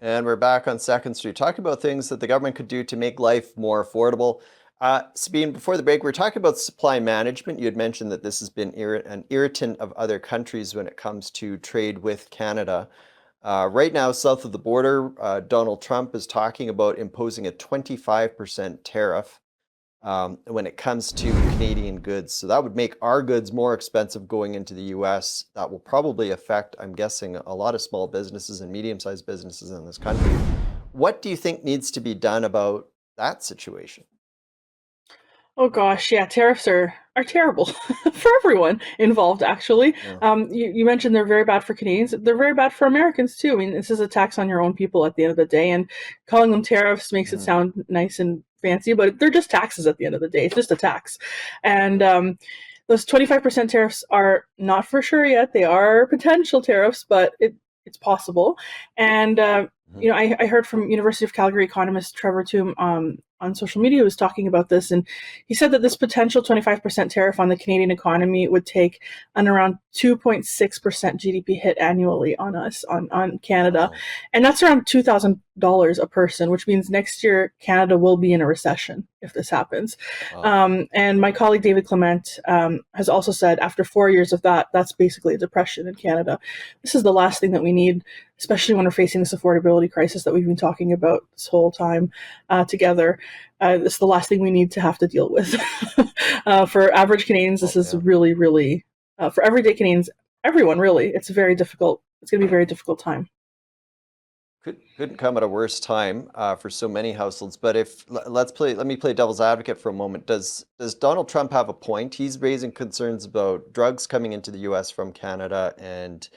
And we're back on Second Street talking about things that the government could do to make life more affordable. Sabine, before the break, we are talking about supply management. You had mentioned that this has been an irritant of other countries when it comes to trade with Canada. Right now, south of the border, Donald Trump is talking about imposing a 25% tariff when it comes to Canadian goods. So that would make our goods more expensive going into the US. That will probably affect, I'm guessing, a lot of small businesses and medium-sized businesses in this country. What do you think needs to be done about that situation? Oh gosh, yeah, tariffs are terrible for everyone involved. Actually, Yeah. you mentioned they're very bad for Canadians. They're very bad for Americans too. I mean, this is a tax on your own people at the end of the day, and calling them tariffs makes it Mhm. sound nice and fancy, but they're just taxes at the end of the day. It's just a tax, and those 25% tariffs are not for sure yet. They are potential tariffs, but it's possible. And Mhm. I heard from University of Calgary economist Trevor Toom on social media was talking about this, and he said that this potential 25% tariff on the Canadian economy would take an around 2.6% GDP hit annually on us, on Canada. Wow. And that's around $2,000 a person, which means next year Canada will be in a recession if this happens. Wow. And my colleague David Clement has also said after 4 years of that, that's basically a depression in Canada. This is the last thing that we need, especially when we're facing this affordability crisis that we've been talking about this whole time together. This is the last thing we need to have to deal with. For average Canadians, this Oh, is yeah. really, really, for everyday Canadians, everyone really, it's very difficult. It's going to be a very difficult time. Couldn't come at a worse time for so many households. But if let me play devil's advocate for a moment. Does Donald Trump have a point? He's raising concerns about drugs coming into the U.S. from Canada and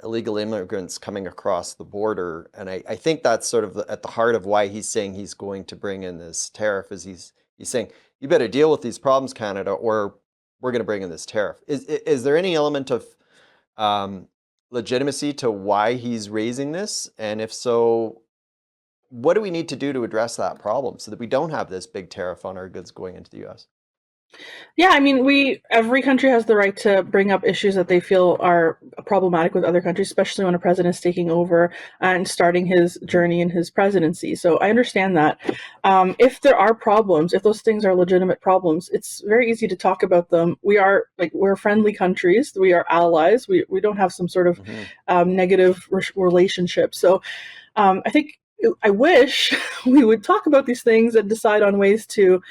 illegal immigrants coming across the border. And I think that's sort of at the heart of why he's saying he's going to bring in this tariff. Is he's saying you better deal with these problems, Canada, or we're going to bring in this tariff. Is there any element of um, legitimacy to why he's raising this? And if so, what do we need to do to address that problem so that we don't have this big tariff on our goods going into the US? Yeah, I mean, every country has the right to bring up issues that they feel are problematic with other countries, especially when a president is taking over and starting his Mhm. journey in his presidency. So I understand that. If there are problems, if those things are legitimate problems, it's very easy to talk about them. We're friendly countries, we are allies. We don't have some sort of Mhm. negative relationship. So I think I wish we would talk about these things and decide on ways to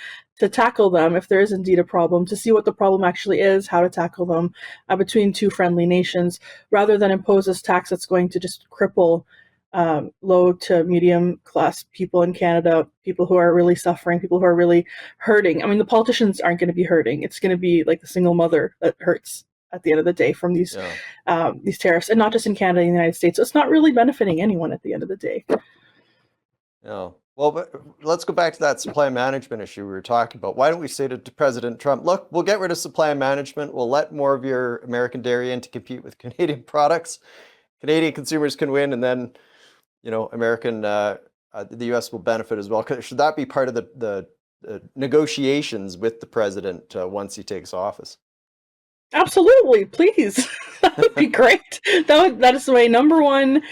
tackle them if there is indeed a problem, to see what the problem actually is, how to tackle them between two friendly nations, rather than impose this tax that's going to just cripple low to medium class people in Canada, people who are really suffering, people who are really hurting. I mean, the politicians aren't going to be hurting. It's going to be like the single mother that hurts at the end of the day from Yeah. these tariffs, and not just in Canada and the United States. So it's not really benefiting anyone at the end of the day. Yeah. Well, but let's go back to that supply management issue we were talking about. Why don't we say to President Trump, look, we'll get rid of supply management. We'll let more of your American dairy in to compete with Canadian products. Canadian consumers can win, and then, the U.S. will benefit as well. Should that be part of the negotiations with the president once he takes office? Absolutely, please. That would be great. That is my number one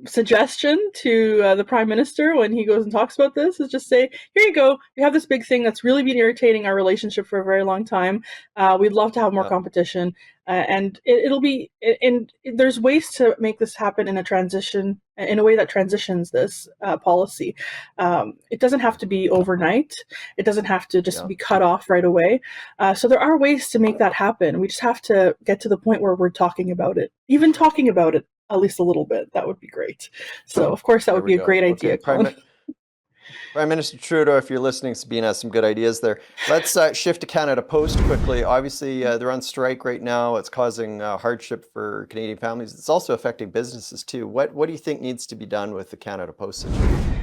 suggestion to the prime minister when he goes and talks about this is just say, here you go. You have this big thing that's really been irritating our relationship for a very long time. We'd love to have more Yeah. competition, and it'll be. And there's ways to make this happen in a way that transitions this policy. It doesn't have to be overnight. It doesn't have to just Yeah. be cut off right away. So there are ways to make that happen. We just have to get to the point where we're talking about it, even talking about it at least a little bit. That would be great. So of course that There would we be a go. great Okay. idea, Colin. Prime Minister Trudeau, if you're listening, Sabine has some good ideas there. Let's shift to Canada Post quickly. Obviously, they're on strike right now. It's causing hardship for Canadian families. It's also affecting businesses too. What do you think needs to be done with the Canada Post situation?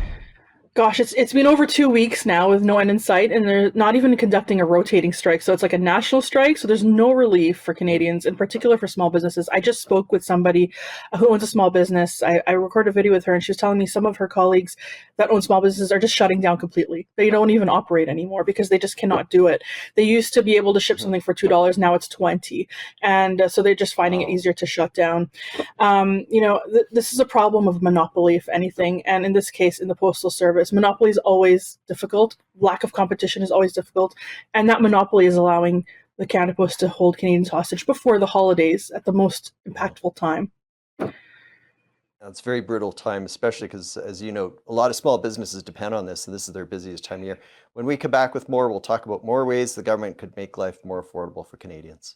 Gosh, it's been over 2 weeks now with no end in sight, and they're not even conducting a rotating strike. So it's like a national strike. So there's no relief for Canadians, in particular for small businesses. I just spoke with somebody who owns a small business. I recorded a video with her, and she was telling me some of her colleagues that own small businesses are just shutting down completely. They don't even operate anymore because they just cannot do it. They used to be able to ship something for $2, now it's 20, and so they're just finding it easier to shut down. This is a problem of monopoly, if anything, and in this case, in the Postal Service, monopoly is always difficult. Lack of competition is always difficult, and that monopoly is allowing the Canada Post to hold Canadians hostage before the holidays at the most impactful time. It's a very brutal time, especially because, as you know, a lot of small businesses depend on this, and this is their busiest time of year. When we come back with more, we'll talk about more ways the government could make life more affordable for Canadians.